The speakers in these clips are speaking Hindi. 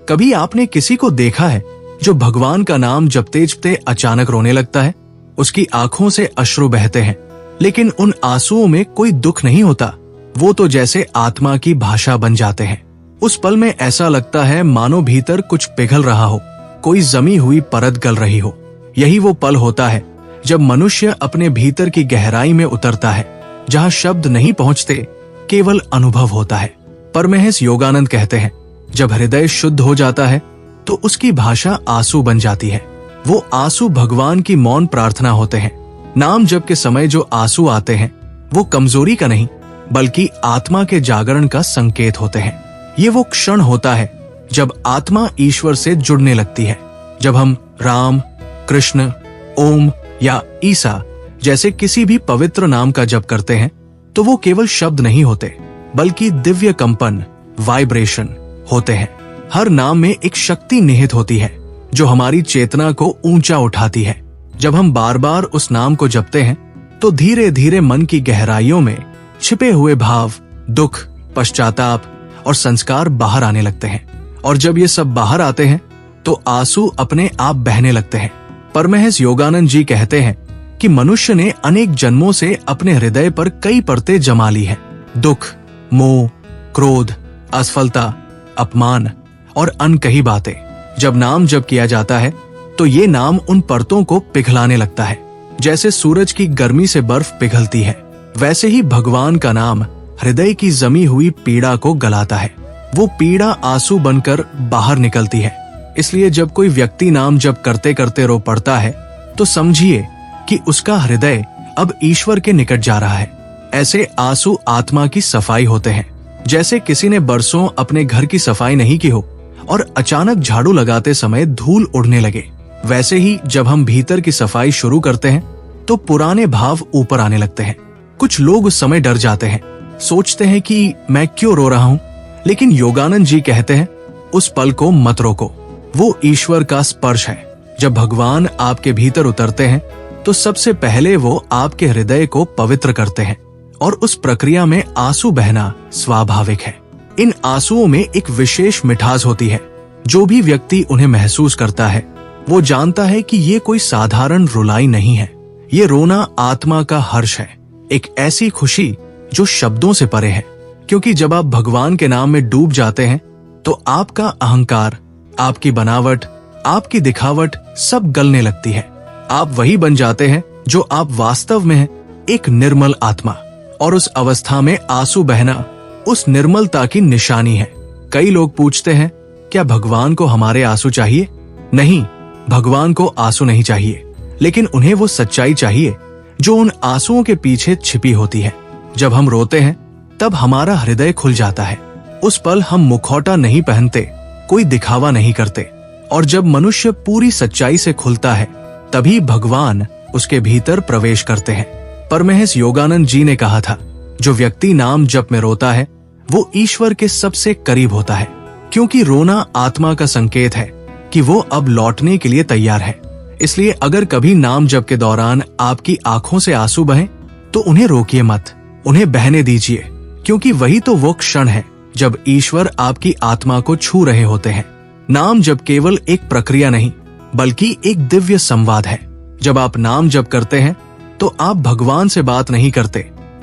कभी आपने किसी को देखा है जो भगवान का नाम जपते जपते अचानक रोने लगता है? उसकी आंखों से अश्रु बहते हैं, लेकिन उन आंसुओं में कोई दुख नहीं होता। वो तो जैसे आत्मा की भाषा बन जाते हैं। उस पल में ऐसा लगता है मानो भीतर कुछ पिघल रहा हो, कोई जमी हुई परत गल रही हो। यही वो पल होता है जब मनुष्य अपने भीतर की गहराई में उतरता है, जहाँ शब्द नहीं पहुँचते, केवल अनुभव होता है। परमहंस योगानंद कहते हैं, जब हृदय शुद्ध हो जाता है तो उसकी भाषा आंसू बन जाती है। वो आंसू भगवान की मौन प्रार्थना होते हैं। नाम जप के समय जो आंसू आते हैं वो कमजोरी का नहीं, बल्कि आत्मा के जागरण का संकेत होते हैं। ये वो क्षण होता है जब आत्मा ईश्वर से जुड़ने लगती है। जब हम राम, कृष्ण, ओम या ईसा जैसे किसी भी पवित्र नाम का जप करते हैं तो वो केवल शब्द नहीं होते, बल्कि दिव्य कंपन, वाइब्रेशन होते हैं। हर नाम में एक शक्ति निहित होती है जो हमारी चेतना को ऊंचा उठाती है। जब हम बार बार उस नाम को जपते हैं तो धीरे धीरे मन की गहराइयों में छिपे हुए भाव, दुख, पश्चाताप और संस्कार बाहर आने लगते हैं। और जब ये सब बाहर आते हैं तो आंसू अपने आप बहने लगते हैं। परमहंस योगानंद जी कहते हैं कि मनुष्य ने अनेक जन्मों से अपने हृदय पर कई परतें जमा ली हैं। दुख, मोह, क्रोध, असफलता, अपमान और अनकही बातें। जब नाम जप किया जाता है तो ये नाम उन परतों को पिघलाने लगता है। जैसे सूरज की गर्मी से बर्फ पिघलती है, वैसे ही भगवान का नाम हृदय की जमी हुई पीड़ा को गलाता है। वो पीड़ा आंसू बनकर बाहर निकलती है। इसलिए जब कोई व्यक्ति नाम जप करते करते रो पड़ता है तो समझिए कि उसका हृदय अब ईश्वर के निकट जा रहा है। ऐसे आंसू आत्मा की सफाई होते हैं। जैसे किसी ने बरसों अपने घर की सफाई नहीं की हो और अचानक झाड़ू लगाते समय धूल उड़ने लगे, वैसे ही जब हम भीतर की सफाई शुरू करते हैं तो पुराने भाव ऊपर आने लगते हैं। कुछ लोग उस समय डर जाते हैं, सोचते हैं कि मैं क्यों रो रहा हूँ, लेकिन योगानंद जी कहते हैं उस पल को मत रोको। वो ईश्वर का स्पर्श है। जब भगवान आपके भीतर उतरते हैं तो सबसे पहले वो आपके हृदय को पवित्र करते हैं, और उस प्रक्रिया में आंसू बहना स्वाभाविक है। इन आंसुओं में एक विशेष मिठास होती है। जो भी व्यक्ति उन्हें महसूस करता है वो जानता है कि ये कोई साधारण रुलाई नहीं है। ये रोना आत्मा का हर्ष है, एक ऐसी खुशी जो शब्दों से परे है। क्योंकि जब आप भगवान के नाम में डूब जाते हैं तो आपका अहंकार, आपकी बनावट, आपकी दिखावट सब गलने लगती है। आप वही बन जाते हैं जो आप वास्तव में हैं, एक निर्मल आत्मा। और उस अवस्था में आंसू बहना उस निर्मलता की निशानी है। कई लोग पूछते हैं, क्या भगवान को हमारे आंसू चाहिए? नहीं, भगवान को आंसू नहीं चाहिए, लेकिन उन्हें वो सच्चाई चाहिए जो उन आंसुओं के पीछे छिपी होती है। जब हम रोते हैं तब हमारा हृदय खुल जाता है। उस पल हम मुखौटा नहीं पहनते, कोई दिखावा नहीं करते। और जब मनुष्य पूरी सच्चाई से खुलता है तभी भगवान उसके भीतर प्रवेश करते हैं। परमहंस योगानंद जी ने कहा था, जो व्यक्ति नाम जप में रोता है वो ईश्वर के सबसे करीब होता है। क्योंकि रोना आत्मा का संकेत है कि वो अब लौटने के लिए तैयार है। इसलिए अगर कभी नाम जप के दौरान आपकी आंखों से आंसू बहें तो उन्हें रोकिए मत, उन्हें बहने दीजिए। क्योंकि वही तो वो क्षण है जब ईश्वर आपकी आत्मा को छू रहे होते हैं। नाम जप केवल एक प्रक्रिया नहीं, बल्कि एक दिव्य संवाद है। जब आप नाम जप करते हैं तो आप भगवान से बात नहीं करते,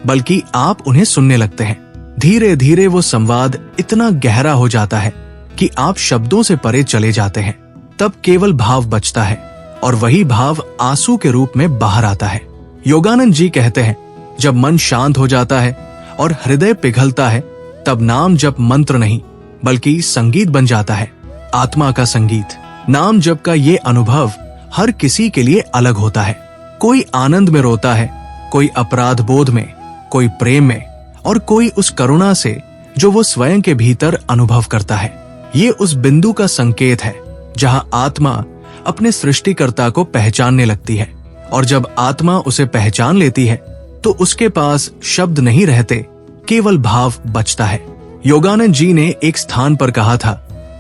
बल्कि आप उन्हें सुनने लगते हैं। धीरे धीरे वो संवाद इतना गहरा हो जाता है कि आप शब्दों से परे चले जाते हैं। तब केवल भाव बचता है, और वही भाव आंसू के रूप में बाहर आता है। योगानंद जी कहते हैं, जब मन शांत हो जाता है और हृदय पिघलता है तब नाम जप मंत्र नहीं, बल्कि संगीत बन जाता है, आत्मा का संगीत। नाम जप का ये अनुभव हर किसी के लिए अलग होता है। कोई आनंद में रोता है, कोई अपराध बोध में, कोई प्रेम में, और कोई उस करुणा से जो वो स्वयं के भीतर अनुभव करता है। ये उस बिंदु का संकेत है जहां आत्मा अपने सृष्टिकर्ता को पहचानने लगती है। और जब आत्मा उसे पहचान लेती है तो उसके पास शब्द नहीं रहते, केवल भाव बचता है। योगानंद जी ने एक स्थान पर कहा था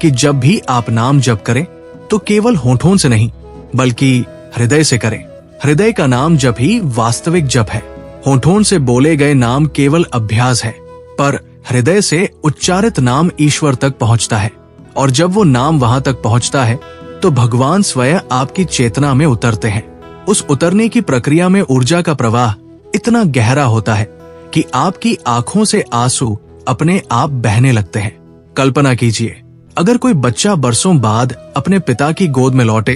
कि जब भी आप नाम जप करें तो केवल होठों से नहीं, बल्कि हृदय से करें। हृदय का नाम जप ही वास्तविक जप है। होठों से बोले गए नाम केवल अभ्यास है, पर हृदय से उच्चारित नाम ईश्वर तक पहुंचता है। और जब वो नाम वहां तक पहुंचता है तो भगवान स्वयं आपकी चेतना में उतरते हैं। उस उतरने की प्रक्रिया में ऊर्जा का प्रवाह इतना गहरा होता है कि आपकी आंखों से आंसू अपने आप बहने लगते हैं। कल्पना कीजिए, अगर कोई बच्चा बरसों बाद अपने पिता की गोद में लौटे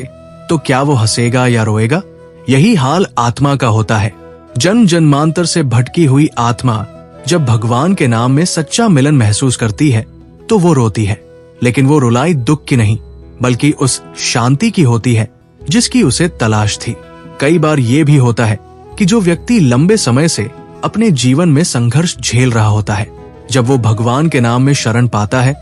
तो क्या वो हंसेगा या रोएगा? यही हाल आत्मा का होता है। जन्म जन्मांतर से भटकी हुई आत्मा जब भगवान के नाम में सच्चा मिलन महसूस करती है तो वो रोती है, लेकिन वो रुलाई दुख की नहीं बल्कि उस शांति की होती है जिसकी उसे तलाश थी। कई बार ये भी होता है कि जो व्यक्ति लंबे समय से अपने जीवन में संघर्ष झेल रहा होता है, जब वो भगवान के नाम में शरण पाता है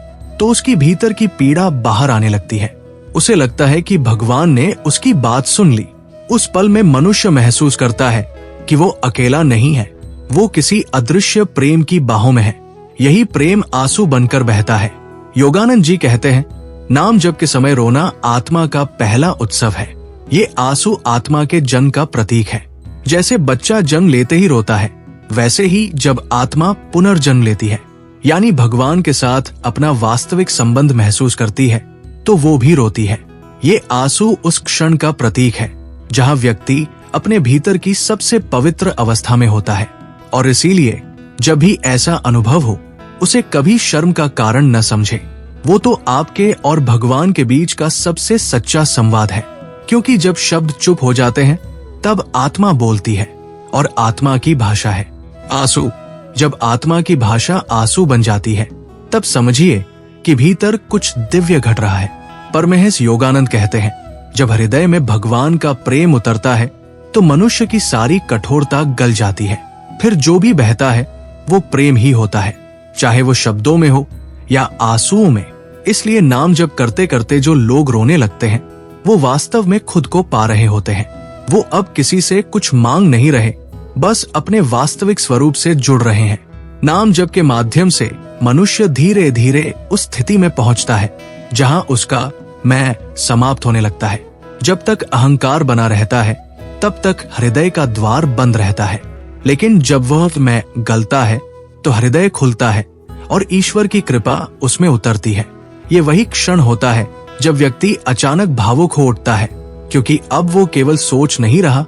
तो उसकी भीतर की पीड़ा बाहर आने लगती है। उसे लगता है कि भगवान ने उसकी बात सुन ली। उस पल में मनुष्य महसूस करता है कि वो अकेला नहीं है, वो किसी अदृश्य प्रेम की बाहों में है। यही प्रेम आंसू बनकर बहता है। योगानंद जी कहते हैं, नाम जप के समय रोना आत्मा का पहला उत्सव है। ये आंसू आत्मा के जन्म का प्रतीक है। जैसे बच्चा जन्म लेते ही रोता है, वैसे ही जब आत्मा पुनर्जन्म लेती है, यानी भगवान के साथ अपना वास्तविक संबंध महसूस करती है, तो वो भी रोती है। ये आंसू उस क्षण का प्रतीक है जहाँ व्यक्ति अपने भीतर की सबसे पवित्र अवस्था में होता है। और इसीलिए जब भी ऐसा अनुभव हो, उसे कभी शर्म का कारण न समझे। वो तो आपके और भगवान के बीच का सबसे सच्चा संवाद है। क्योंकि जब शब्द चुप हो जाते हैं तब आत्मा बोलती है, और आत्मा की भाषा है आंसू। जब आत्मा की भाषा आंसू बन जाती है तब समझिए कि भीतर कुछ दिव्य घट रहा है। परमहंस योगानंद कहते हैं, जब हृदय में भगवान का प्रेम उतरता है तो मनुष्य की सारी कठोरता गल जाती है। फिर जो भी बहता है वो प्रेम ही होता है, चाहे वो शब्दों में हो या आंसुओं में। इसलिए नाम जप करते करते जो लोग रोने लगते हैं वो वास्तव में खुद को पा रहे होते हैं। वो अब किसी से कुछ मांग नहीं रहे, बस अपने वास्तविक स्वरूप से जुड़ रहे हैं। नाम जप के माध्यम से मनुष्य धीरे धीरे उस स्थिति में पहुंचता है जहां उसका मैं समाप्त होने लगता है। जब तक अहंकार बना रहता है तब तक हृदय का द्वार बंद रहता है, लेकिन जब वह मैं गलता है तो हृदय खुलता है और ईश्वर की कृपा उसमें उतरती है। ये वही क्षण होता है जब व्यक्ति अचानक भावुक हो उठता है, क्योंकि अब वो केवल सोच नहीं रहा,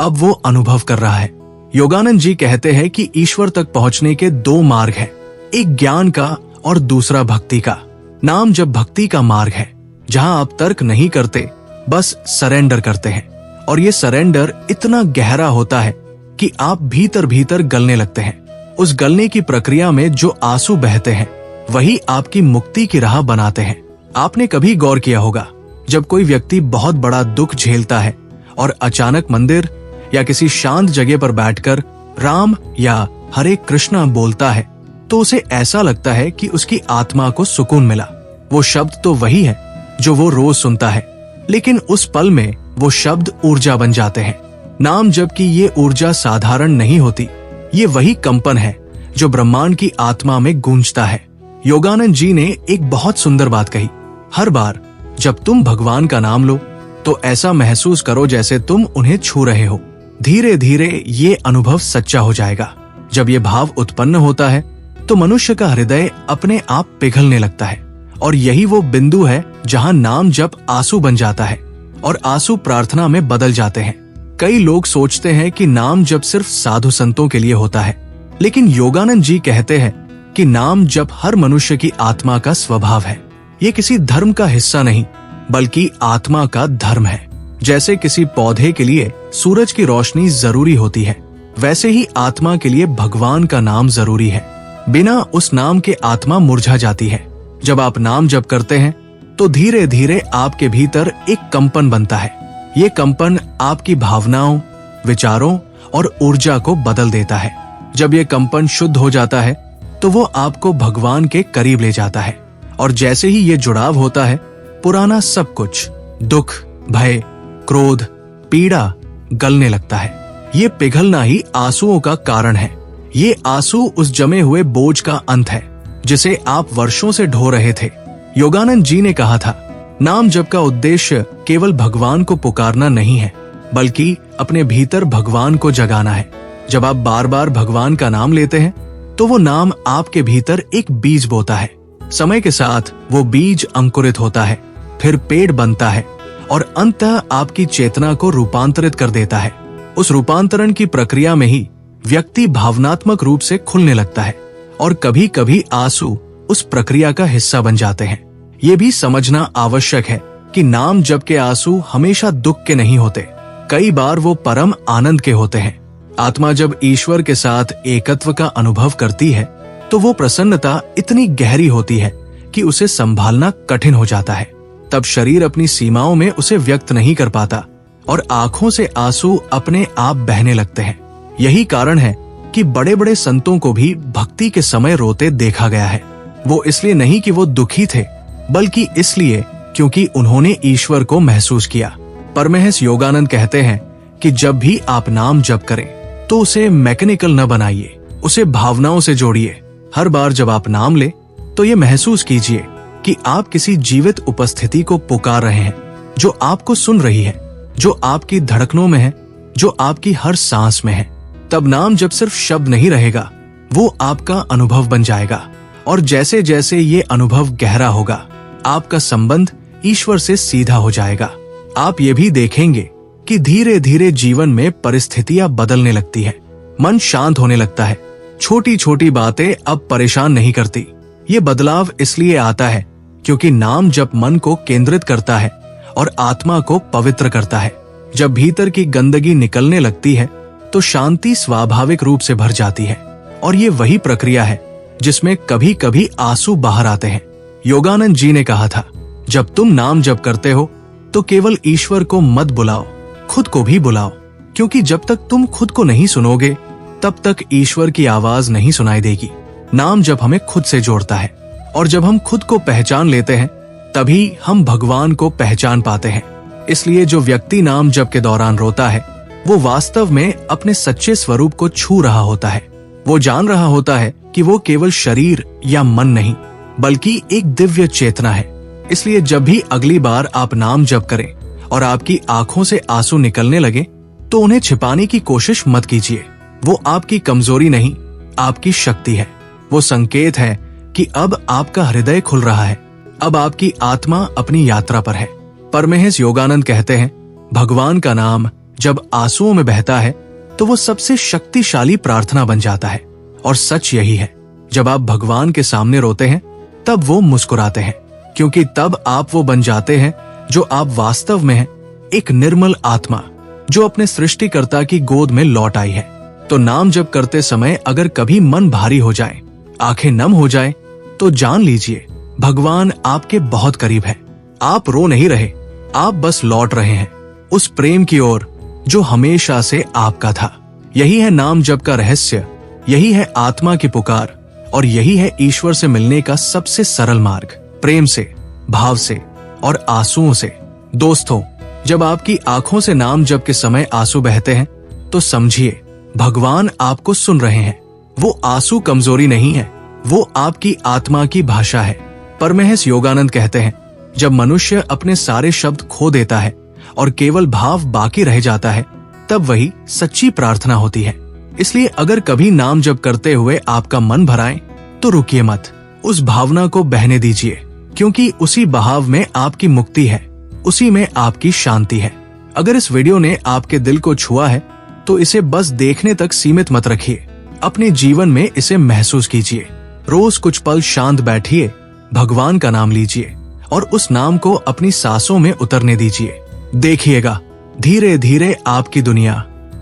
अब वो अनुभव कर रहा है। योगानंद जी कहते हैं कि ईश्वर तक पहुंचने के दो मार्ग हैं, एक ज्ञान का और दूसरा भक्ति का। नाम जब भक्ति का मार्ग है, जहां आप तर्क नहीं करते, बस सरेंडर करते हैं। और ये सरेंडर इतना गहरा होता है कि आप भीतर भीतर गलने लगते हैं। उस गलने की प्रक्रिया में जो आंसू बहते हैं वही आपकी मुक्ति की राह बनाते हैं। आपने कभी गौर किया होगा, जब कोई व्यक्ति बहुत बड़ा दुख झेलता है और अचानक मंदिर या किसी शांत जगह पर बैठकर राम या हरे कृष्णा बोलता है तो उसे ऐसा लगता है कि उसकी आत्मा को सुकून मिला। वो शब्द तो वही है जो वो रोज सुनता है, लेकिन उस पल में वो शब्द ऊर्जा बन जाते हैं। नाम जबकि ये ऊर्जा साधारण नहीं होती, ये वही कंपन है जो ब्रह्मांड की आत्मा में गूंजता है। योगानंद जी ने एक बहुत सुंदर बात कही, हर बार जब तुम भगवान का नाम लो तो ऐसा महसूस करो जैसे तुम उन्हें छू रहे हो। धीरे धीरे ये अनुभव सच्चा हो जाएगा। जब ये भाव उत्पन्न होता है तो मनुष्य का हृदय अपने आप पिघलने लगता है, और यही वो बिंदु है जहां नाम जप आंसू बन जाता है और आंसू प्रार्थना में बदल जाते हैं। कई लोग सोचते हैं कि नाम जप सिर्फ साधु संतों के लिए होता है, लेकिन योगानंद जी कहते हैं कि नाम जप हर मनुष्य की आत्मा का स्वभाव है। ये किसी धर्म का हिस्सा नहीं, बल्कि आत्मा का धर्म है। जैसे किसी पौधे के लिए सूरज की रोशनी जरूरी होती है, वैसे ही आत्मा के लिए भगवान का नाम जरूरी है। बिना उस नाम के आत्मा मुरझा जाती है। जब आप नाम जप करते हैं तो धीरे धीरे आपके भीतर एक कंपन बनता है। ये कंपन आपकी भावनाओं, विचारों और ऊर्जा को बदल देता है। जब ये कंपन शुद्ध हो जाता है तो वो आपको भगवान के करीब ले जाता है, और जैसे ही ये जुड़ाव होता है, पुराना सब कुछ, दुख, भय, क्रोध, पीड़ा गलने लगता है। ये पिघलना ही आंसुओं का कारण है। ये आंसू उस जमे हुए बोझ का अंत है जिसे आप वर्षों से ढो रहे थे। योगानंद जी ने कहा था, नाम जप का उद्देश्य केवल भगवान को पुकारना नहीं है, बल्कि अपने भीतर भगवान को जगाना है। जब आप बार बार भगवान का नाम लेते हैं तो वो नाम आपके भीतर एक बीज बोता है। समय के साथ वो बीज अंकुरित होता है, फिर पेड़ बनता है और अंततः आपकी चेतना को रूपांतरित कर देता है। उस रूपांतरण की प्रक्रिया में ही व्यक्ति भावनात्मक रूप से खुलने लगता है और कभी कभी आंसू उस प्रक्रिया का हिस्सा बन जाते हैं। ये भी समझना आवश्यक है कि नाम जप के आंसू हमेशा दुख के नहीं होते, कई बार वो परम आनंद के होते हैं। आत्मा जब ईश्वर के साथ एकत्व का अनुभव करती है तो वो प्रसन्नता इतनी गहरी होती है कि उसे संभालना कठिन हो जाता है। तब शरीर अपनी सीमाओं में उसे व्यक्त नहीं कर पाता और आंखों से आंसू अपने आप बहने लगते हैं। यही कारण है कि बड़े बड़े संतों को भी भक्ति के समय रोते देखा गया है। वो इसलिए नहीं कि वो दुखी थे, बल्कि इसलिए क्योंकि उन्होंने ईश्वर को महसूस किया। परमहंस योगानंद कहते हैं कि जब भी आप नाम जप करें तो उसे मैकेनिकल न बनाइए, उसे भावनाओं से जोड़िए। हर बार जब आप नाम ले तो ये महसूस कीजिए कि आप किसी जीवित उपस्थिति को पुकार रहे हैं, जो आपको सुन रही है, जो आपकी धड़कनों में है, जो आपकी हर सांस में है। तब नाम जब सिर्फ शब्द नहीं रहेगा, वो आपका अनुभव बन जाएगा। और जैसे जैसे ये अनुभव गहरा होगा, आपका संबंध ईश्वर से सीधा हो जाएगा। आप ये भी देखेंगे कि धीरे धीरे जीवन में परिस्थितियां बदलने लगती है, मन शांत होने लगता है, छोटी छोटी बातें अब परेशान नहीं करती। ये बदलाव इसलिए आता है क्योंकि नाम जप मन को केंद्रित करता है और आत्मा को पवित्र करता है। जब भीतर की गंदगी निकलने लगती है तो शांति स्वाभाविक रूप से भर जाती है। और ये वही प्रक्रिया है जिसमें कभी कभी आंसू बाहर आते हैं। योगानंद जी ने कहा था, जब तुम नाम जप करते हो तो केवल ईश्वर को मत बुलाओ, खुद को भी बुलाओ, क्योंकि जब तक तुम खुद को नहीं सुनोगे तब तक ईश्वर की आवाज नहीं सुनाई देगी। नाम जप हमें खुद से जोड़ता है और जब हम खुद को पहचान लेते हैं तभी हम भगवान को पहचान पाते हैं। इसलिए जो व्यक्ति नाम जप के दौरान रोता है वो वास्तव में अपने सच्चे स्वरूप को छू रहा होता है। वो जान रहा होता है कि वो केवल शरीर या मन नहीं, बल्कि एक दिव्य चेतना है। इसलिए जब भी अगली बार आप नाम जप करें और आपकी आंखों से आंसू निकलने लगे तो उन्हें छिपाने की कोशिश मत कीजिए। वो आपकी कमजोरी नहीं, आपकी शक्ति है। वो संकेत है कि अब आपका हृदय खुल रहा है, अब आपकी आत्मा अपनी यात्रा पर है। परमहंस योगानंद कहते हैं, भगवान का नाम जब आंसुओं में बहता है तो वो सबसे शक्तिशाली प्रार्थना बन जाता है। और सच यही है, जब आप भगवान के सामने रोते हैं तब वो मुस्कुराते हैं, क्योंकि तब आप वो बन जाते हैं जो आप वास्तव में हैं, एक निर्मल आत्मा जो अपने सृष्टिकर्ता की गोद में लौट आई है। तो नाम जप करते समय अगर कभी मन भारी हो जाए, आंखें नम हो जाए, तो जान लीजिए भगवान आपके बहुत करीब है। आप रो नहीं रहे, आप बस लौट रहे हैं उस प्रेम की ओर जो हमेशा से आपका था। यही है नाम जप का रहस्य, यही है आत्मा की पुकार और यही है ईश्वर से मिलने का सबसे सरल मार्ग, प्रेम से, भाव से और आंसुओं से। दोस्तों, जब आपकी आंखों से नाम जप के समय आंसू बहते हैं तो समझिए भगवान आपको सुन रहे हैं। वो आंसू कमजोरी नहीं है, वो आपकी आत्मा की भाषा है। परमहंस योगानंद कहते हैं, जब मनुष्य अपने सारे शब्द खो देता है और केवल भाव बाकी रह जाता है, तब वही सच्ची प्रार्थना होती है। इसलिए अगर कभी नाम जप करते हुए आपका मन भराए तो रुकिए मत, उस भावना को बहने दीजिए, क्योंकि उसी बहाव में आपकी मुक्ति है, उसी में आपकी शांति है। अगर इस वीडियो ने आपके दिल को छुआ है तो इसे बस देखने तक सीमित मत रखिए, अपने जीवन में इसे महसूस कीजिए। रोज कुछ पल शांत बैठिए, भगवान का नाम लीजिए और उस नाम को अपनी सांसों में उतरने दीजिए। देखिएगा धीरे धीरे आपकी दुनिया,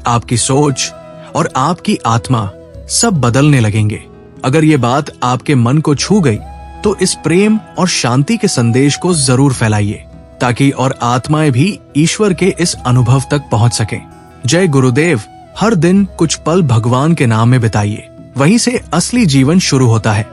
आपकी सोच और आपकी आत्मा सब बदलने लगेंगे। अगर ये बात आपके मन को छू गई तो इस प्रेम और शांति के संदेश को जरूर फैलाइए, ताकि और आत्माएं भी ईश्वर के इस अनुभव तक पहुंच सकें। जय गुरुदेव। हर दिन कुछ पल भगवान के नाम में बिताइए, वहीं से असली जीवन शुरू होता है।